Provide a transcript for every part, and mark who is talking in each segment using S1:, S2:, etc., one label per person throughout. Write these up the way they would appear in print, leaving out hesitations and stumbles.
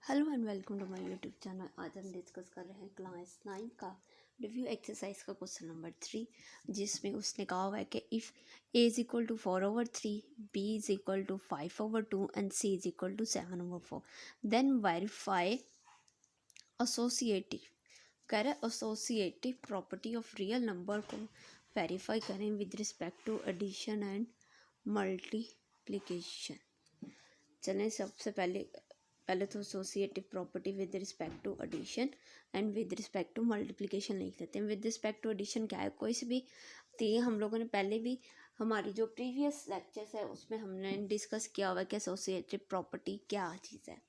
S1: Hello and welcome to my YouTube channel. आज हम discuss कर रहे हैं क्लास 9 का रिव्यू एक्सरसाइज का क्वेश्चन नंबर 3, जिसमें उसने कहा हुआ है कि if a is equal to 4/3, b is equal to 5/2 and c is equal to 7/4, then verify associative. कह रहा है associative property of real number को वेरीफाई करें with respect to addition and multiplication. चलें, सबसे पहले तो associative property with respect to addition and with respect to multiplication लिख लेते हैं। विद रिस्पेक्ट टू एडिशन क्या है, कोई से भी तीन हम लोगों ने पहले भी हमारी जो प्रीवियस लेक्चर्स है उसमें हमने डिस्कस किया हुआ है कि एसोसिएटिव प्रॉपर्टी क्या चीज़ है।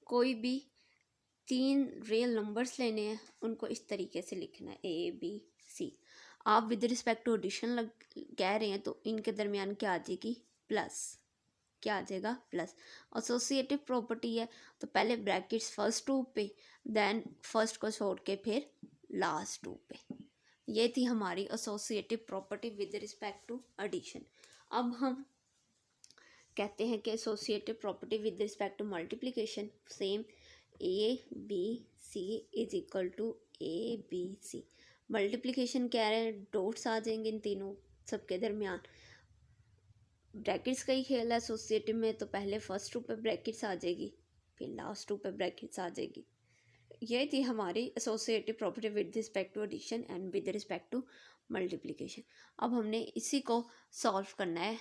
S1: कोई भी तीन रियल नंबर्स लेने हैं, उनको इस तरीके से लिखना है ABC। आप विद रिस्पेक्ट टू एडिशन कह रहे हैं तो इनके दरमियान क्या आ जाएगी, प्लस। क्या आ जाएगा, प्लस। एसोसिएटिव प्रॉपर्टी है तो पहले ब्रैकेट्स फर्स्ट टू पे, देन फर्स्ट को छोड़ के फिर लास्ट टू पे। ये थी हमारी associative property with respect to addition. अब हम कहते हैं कि associative property with respect to multiplication same ABC is equal to ABC। Multiplication कह रहे हैं डॉट्स आ जाएंगे इन तीनों सबके दरमियान। ब्रैकेट्स का ही खेल है एसोसिएटिव में, तो पहले फर्स्ट टू पे ब्रैकेट्स आ जाएगी, फिर लास्ट टू पे ब्रैकेट्स आ जाएगी। ये थी हमारी associative property with respect to addition and with respect to multiplication. अब हमने इसी को सॉल्व करना है।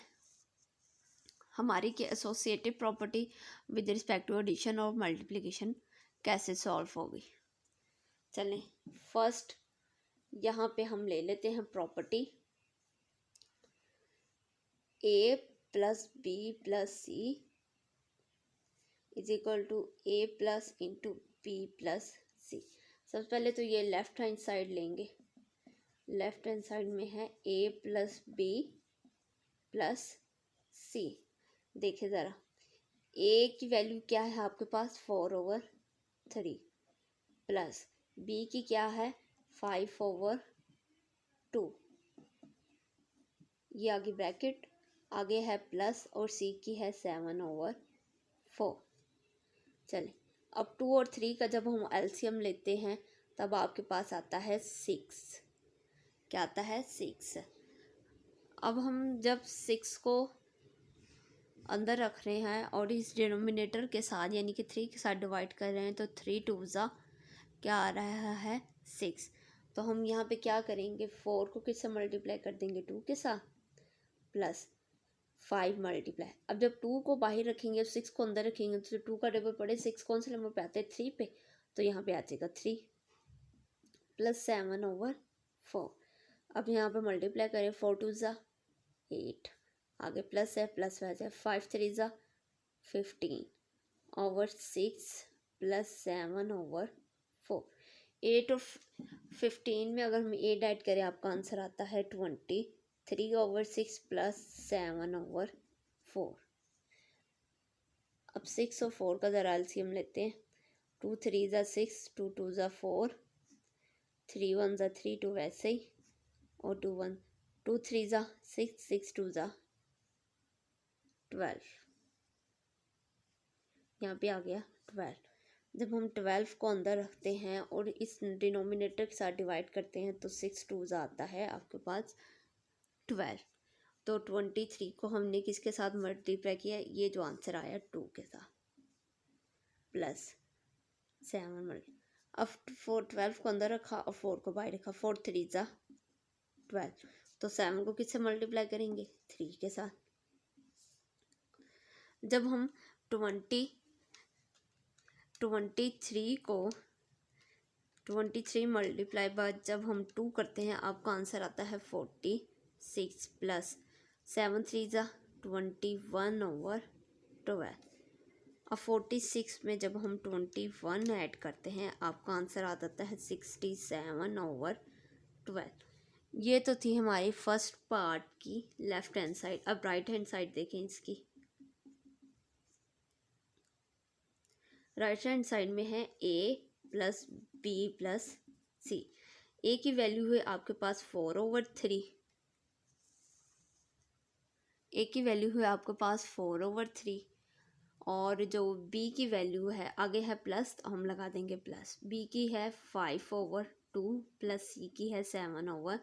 S1: हमारी कि associative property with respect to addition और मल्टीप्लिकेशन कैसे सॉल्व होगी। चलें, फर्स्ट यहाँ पे हम ले लेते हैं property a plus b plus c is equal to a plus into b plus c। सबसे पहले तो ये लेफ्ट हैंड साइड लेंगे। लेफ्ट हैंड साइड में है a plus b plus c। देखिए ज़रा, a की वैल्यू क्या है आपके पास, 4/3, प्लस b की क्या है, 5/2। ये आगे ब्रैकेट, आगे है प्लस, और c की है 7/4। चलें, अब 2 और 3 का जब हम एलसीएम लेते हैं तब आपके पास आता है 6। क्या आता है, 6। अब हम जब 6 को अंदर रख रहे हैं और इस डिनोमिनेटर के साथ यानी कि 3 के साथ डिवाइड कर रहे हैं, तो 3 2 क्या आ रहा है, 6। तो हम यहाँ पे क्या करेंगे, 4 को किससे मल्टीप्लाई कर देंगे, 2 के साथ, प्लस 5 मल्टीप्लाई। अब जब 2 को बाहर रखेंगे, 6 को अंदर रखेंगे, तो 2 का डबल पड़े 6 कौन से नंबर पे आते हैं, 3 पे, तो यहाँ पे आ जाएगा 3 प्लस 7/4। अब यहाँ पे मल्टीप्लाई करें, 4 2 8, आगे प्लस है, प्लस में आ जाए 5 3 15/6 प्लस 7/4। 8 और 15 में अगर हम 8 ऐड करें आपका आंसर आता है 23/6 प्लस 7/4। अब 6 और 4 का ज़रा एलसीएम लेते हैं। 2 3 6, 2 2 4, 3 1 3, 2 वैसे ही, और 2 1 2 3 6, 6 2 12। यहाँ पे आ गया 12। जब हम 12 को अंदर रखते हैं और इस डिनोमिनेटर के साथ डिवाइड करते हैं तो 6 2 आता है आपके पास 12। तो 23 को हमने किसके साथ मल्टीप्लाई किया, ये जो आंसर आया 2 के साथ, प्लस 7। अब 12 को अंदर रखा और 4 को बाहर रखा, 4 3 12। तो 7 को किससे मल्टीप्लाई करेंगे, 3 के साथ। जब हम 23 मल्टीप्लाई बाद जब हम 2 करते हैं, आपका आंसर आता है 46 प्लस 7 3 21/12। अब 46 में जब हम 21 ऐड करते हैं, आपका आंसर आ जाता है 67/12। ये तो थी हमारी फर्स्ट पार्ट की लेफ्ट हैंड साइड। अब राइट हैंड साइड देखें इसकी। राइट हैंड साइड में है a plus b plus c। a की वैल्यू है आपके पास 4/3, a की वैल्यू है आपके पास 4/3, और जो b की वैल्यू है आगे है प्लस, तो हम लगा देंगे प्लस। b की है 5/2 प्लस c की है 7/4,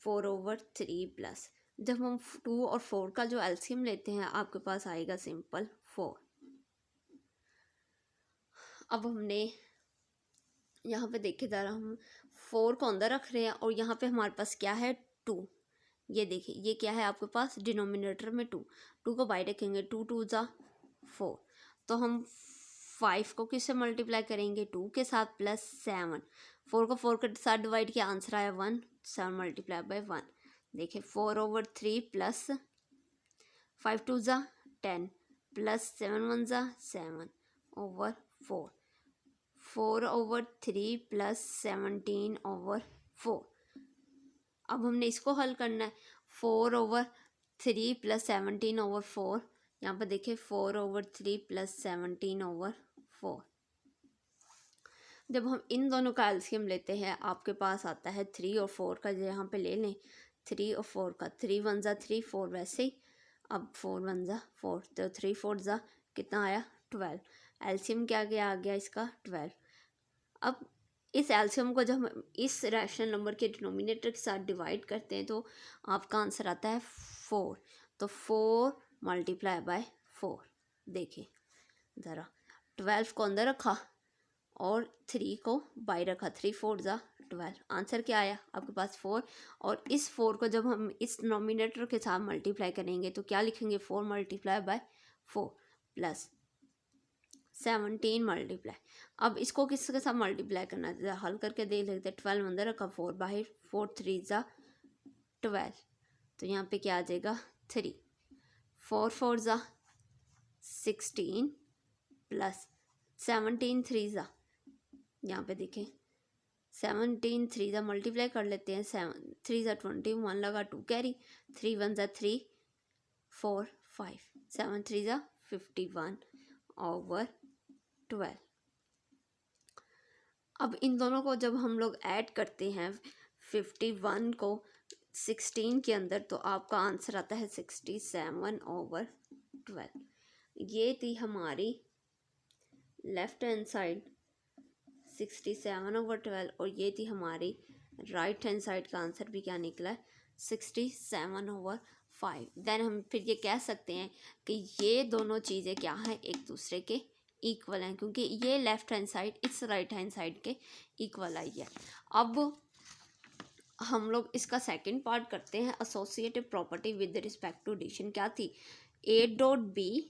S1: 4/3 प्लस। जब हम 2 और 4 का जो एलसीएम लेते हैं आपके पास आएगा सिंपल 4। अब हमने यहाँ पे देखे ज़रा, हम 4 को अंदर रख रहे हैं और यहाँ पे हमारे पास क्या है 2। ये देखिए ये क्या है आपके पास डिनोमिनेटर में 2, 2 को बाई रखेंगे, 2 2 ज़ा 4। तो हम 5 को किससे मल्टीप्लाई करेंगे 2 के साथ प्लस 7, 4 को 4 के साथ डिवाइड किया, आंसर आया 1, 7 मल्टीप्लाई बाई 1। देखिए 4/3 प्लस 5 2 ज़ा 10 प्लस 7 1 ज़ा 7/4, 4/3 प्लस 17/4। अब हमने इसको हल करना है। 4/3 प्लस 17/4, यहाँ पर देखिए 4/3 प्लस 17/4। जब हम इन दोनों का एलसीएम लेते हैं आपके पास आता है 3 और 4 का, यहाँ पे ले लें 3 और 4 का, 3 1 ज़ा 3, 4 वैसे ही। अब 4 1 ज़ा 4, तो 3 4 ज़ा कितना आया 12। एलसीएम क्या गया आ गया इसका 12। अब इस एलसीएम को जब हम इस रैशनल नंबर के डिनोमिनेटर के साथ डिवाइड करते हैं तो आपका आंसर आता है 4। तो 4 मल्टीप्लाई बाय 4। देखिए ज़रा, 12 को अंदर रखा और 3 को बाई रखा, 3 4 ज़ा 12। आंसर क्या आया आपके पास 4। और इस 4 को जब हम इस डिनोमिनेटर के साथ मल्टीप्लाई करेंगे तो क्या लिखेंगे 4 मल्टीप्लाई बाय 4 प्लस 17 मल्टीप्लाई। अब इसको किसके साथ मल्टीप्लाई करना है हल करके देख लेते हैं। 12 अंदर रखा, 4 बाहर, 4 3 ज़ा 12। तो यहाँ पे क्या आ जाएगा 3, 4 4 ज़ा 16 प्लस 17 3 ज़ा, यहाँ पे देखें 17 3 ज़ा मल्टीप्लाई कर लेते हैं, 7 3 ज़ा 21 लगा 2 कैरी, 3 1 ज़ा 3 4 5, 7 3 ज़ा 51/12। अब इन दोनों को जब हम लोग ऐड करते हैं 51 को 16 के अंदर तो आपका आंसर आता है 67/12। ये थी हमारी लेफ्ट हैंड साइड 67/12 और ये थी हमारी राइट हैंड साइड का आंसर भी क्या निकला है 67/5। देन हम फिर ये कह सकते हैं कि ये दोनों चीज़ें क्या हैं एक दूसरे के इक्वल हैं, क्योंकि ये लेफ्ट हैंड साइड इस राइट हैंड साइड के इक्वल आई है। अब हम लोग इसका सेकंड पार्ट करते हैं, associative property with respect to addition. क्या थी A.B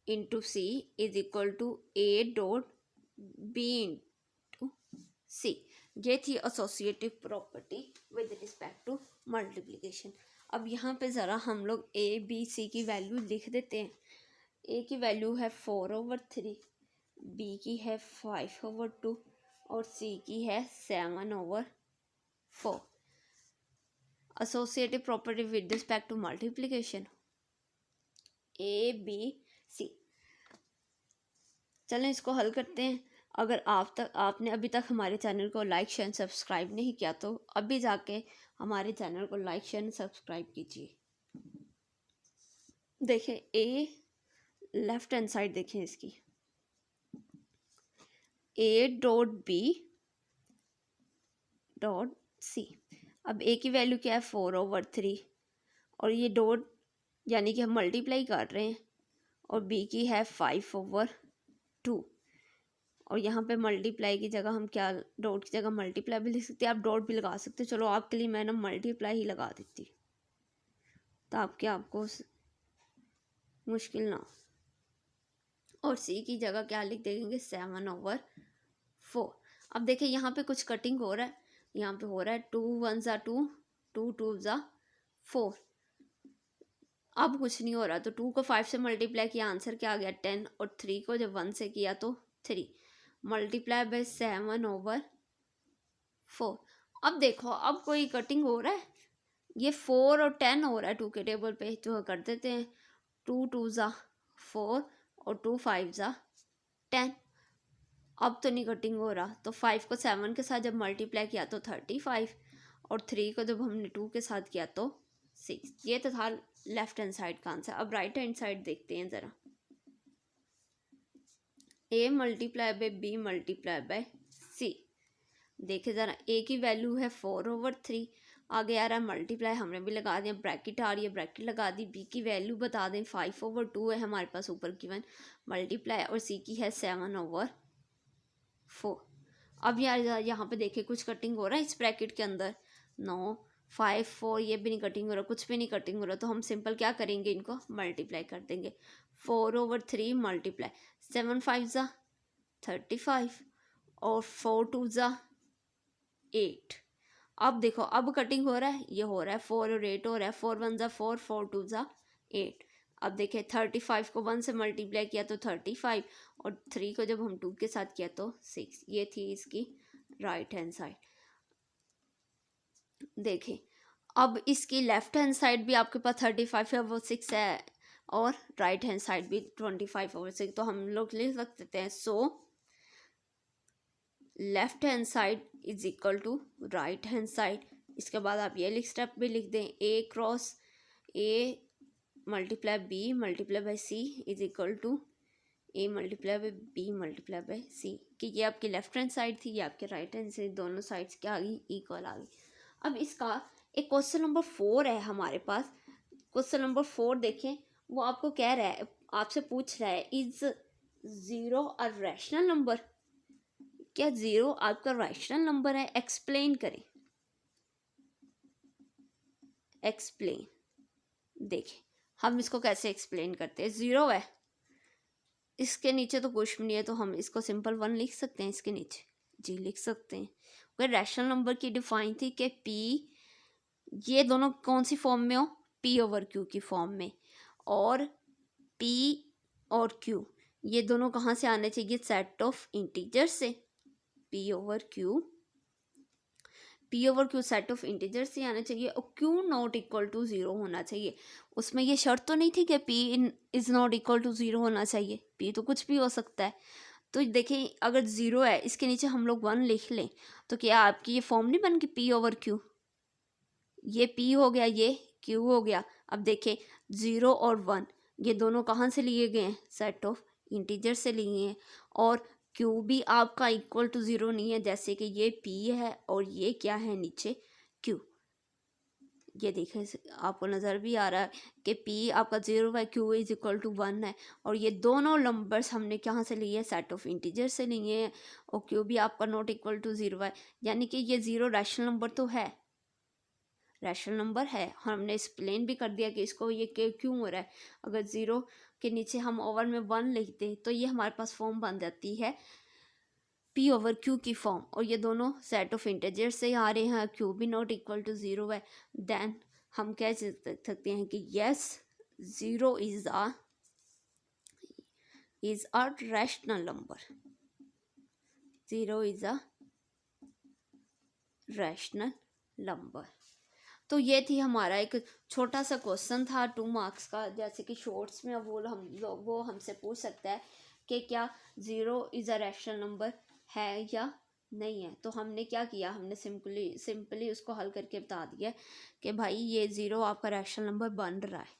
S1: into C is equal to A.B into C. ये थी associative property with respect to multiplication. अब यहाँ पे ज़रा हम लोग A.B.C की वैल्यू लिख देते हैं। A की वैल्यू है 4/3, B की है 5/2 और C की है 7/4। Associative property with respect to multiplication A.B.C। चलें इसको हल करते हैं। अगर आपने अभी तक हमारे चैनल को लाइक शेयर सब्सक्राइब नहीं किया तो अभी जाके हमारे चैनल को लाइक शेयर सब्सक्राइब कीजिए। देखें A लेफ्ट हैंड साइड देखें इसकी A.B.C। अब A की वैल्यू क्या है 4/3 और ये डॉट यानी कि हम मल्टीप्लाई कर रहे हैं, और B की है 5/2 और यहाँ पे मल्टीप्लाई की जगह हम क्या डॉट की जगह मल्टीप्लाई भी लिख सकते हैं, आप डॉट भी लगा सकते हैं। चलो आपके लिए मैं ना मल्टीप्लाई ही लगा देती ताकि आपको मुश्किल ना हो। और C की जगह क्या लिख देंगे 7/4। अब देखिए यहाँ पे कुछ कटिंग हो रहा है, यहाँ पे हो रहा है 2 1 ज़ा 2, 2 2 ज़ा 4। अब कुछ नहीं हो रहा तो 2 को 5 से मल्टीप्लाई किया, आंसर क्या आ गया 10, और 3 को जब 1 से किया तो 3 मल्टीप्लाई बाय 7/4। अब देखो अब कोई कटिंग हो रहा है, ये 4 और 10 हो रहा है 2 के टेबल पे, तो कर देते हैं 2 2 ज़ा 4 और 2 5 ज़ा 10। अब तो नहीं कटिंग हो रहा, तो 5 को 7 के साथ जब मल्टीप्लाई किया तो 35 और 3 को जब हमने 2 के साथ किया तो 6। ये तो था लेफ्ट हैंड साइड का आंसर। अब राइट हैंड साइड देखते हैं ज़रा। a multiply by b multiply by c। देखे ज़रा, a की वैल्यू है 4/3, आगे आ रहा है मल्टीप्लाई, हमने भी लगा दिया, ब्रैकेट आ रही है ब्रैकेट लगा दी। b की वैल्यू बता दें 5/2 है हमारे पास ऊपर गिवन, मल्टीप्लाई, और c की है 7/4। अब यार यहाँ पे देखे कुछ कटिंग हो रहा है इस ब्रैकेट के अंदर? नो। 5 4 ये भी नहीं कटिंग हो रहा, कुछ भी नहीं कटिंग हो रहा, तो हम सिंपल क्या करेंगे, इनको मल्टीप्लाई कर देंगे। 4/3 मल्टीप्लाई 7 5 ज़ा 35 और 4 2 ज़ा 8। अब देखो अब कटिंग हो रहा है, ये हो रहा है 4 और 8 हो रहा है, 4 1 ज़ा 4 4 2 ज़ा 8। अब देखें 35 को 1 से मल्टीप्लाई किया तो 35, और 3 को जब हम 2 के साथ किया तो 6। ये थी इसकी राइट हैंड साइड। देखें अब इसकी लेफ्ट हैंड साइड भी आपके पास 35 है, वो 6 है, और राइट हैंड साइड भी 25/6। तो हम लोग लिख सकते हैं, so left hand side is equal to right hand side. इसके बाद आप ये स्टेप भी लिख दें, a cross a multiply b multiply by c is equal to a multiply by b multiply by c, कि ये आपकी लेफ्ट हैंड साइड थी, ये आपके राइट हैंड साइड, दोनों साइड्स क्या आ गई, इक्वल आ गई। अब इसका एक क्वेश्चन नंबर 4 है हमारे पास। क्वेश्चन नंबर 4 देखें, वो आपको कह रहा है, आपसे पूछ रहा है, इज 0 अ रैशनल नंबर? क्या 0 आपका रैशनल नंबर है? एक्सप्लेन करें, एक्सप्लेन। देखें हम इसको कैसे एक्सप्लेन करते हैं। 0 है, इसके नीचे तो कुछ भी नहीं है, तो हम इसको सिंपल 1 लिख सकते हैं इसके नीचे, जी लिख सकते हैं। अगर रैशनल नंबर की डिफाइन थी कि p, ये दोनों कौन सी फॉर्म में हो, p/q की फॉर्म में, और p और q ये दोनों कहाँ से आने चाहिए, सेट ऑफ इंटीजर से। p/q सेट ऑफ इंटीजर से आना चाहिए, और q नॉट इक्वल टू 0 होना चाहिए। उसमें ये शर्त तो नहीं थी कि p is not equal to 0 होना चाहिए, p तो कुछ भी हो सकता है। तो देखिए अगर 0 है, इसके नीचे हम लोग 1 लिख लें, तो क्या आपकी ये फॉर्म नहीं बन गई p/q? ये p हो गया, ये q हो गया। अब देखें 0 और 1 ये दोनों कहाँ से लिए गए हैं, सेट ऑफ इंटीजर से लिए हैं, और q भी आपका इक्वल टू 0 नहीं है, जैसे कि ये p है और ये क्या है नीचे q। ये देखें आपको नज़र भी आ रहा है कि p आपका 0 है, q इज इक्वल टू 1 है, और ये दोनों नंबर्स हमने कहाँ से लिए हैं, सेट ऑफ इंटीजर से लिए हैं, और q भी आपका नॉट इक्वल टू 0 है, यानी कि ये 0 रैशनल नंबर तो है, रैशनल नंबर है। हमने एक्सप्लेन भी कर दिया कि इसको ये क्यों हो रहा है। अगर 0 के नीचे हम ओवर में 1 लिखते तो ये हमारे पास फॉर्म बन जाती है p/q की फॉर्म, और ये दोनों सेट ऑफ इंटीजर से आ रहे हैं, q भी नॉट इक्वल टू 0 है। देन हम कह सकते हैं कि yes 0 is a rational number, 0 is a rational number. तो ये थी हमारा एक छोटा सा क्वेश्चन था 2 मार्क्स का, जैसे कि शॉर्ट्स में वो हमसे पूछ सकता है कि क्या 0 इज़ अ रैशनल नंबर है या नहीं है। तो हमने क्या किया, हमने सिंपली उसको हल करके बता दिया कि भाई ये 0 आपका रैशनल नंबर बन रहा है।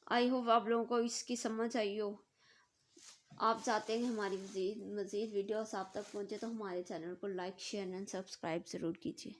S1: आई होप आप लोगों को इसकी समझ आई हो। आप चाहते हैं हमारी मज़ीद वीडियोस आप तक पहुँचे, तो हमारे चैनल को लाइक शेयर एंड सब्सक्राइब ज़रूर कीजिए।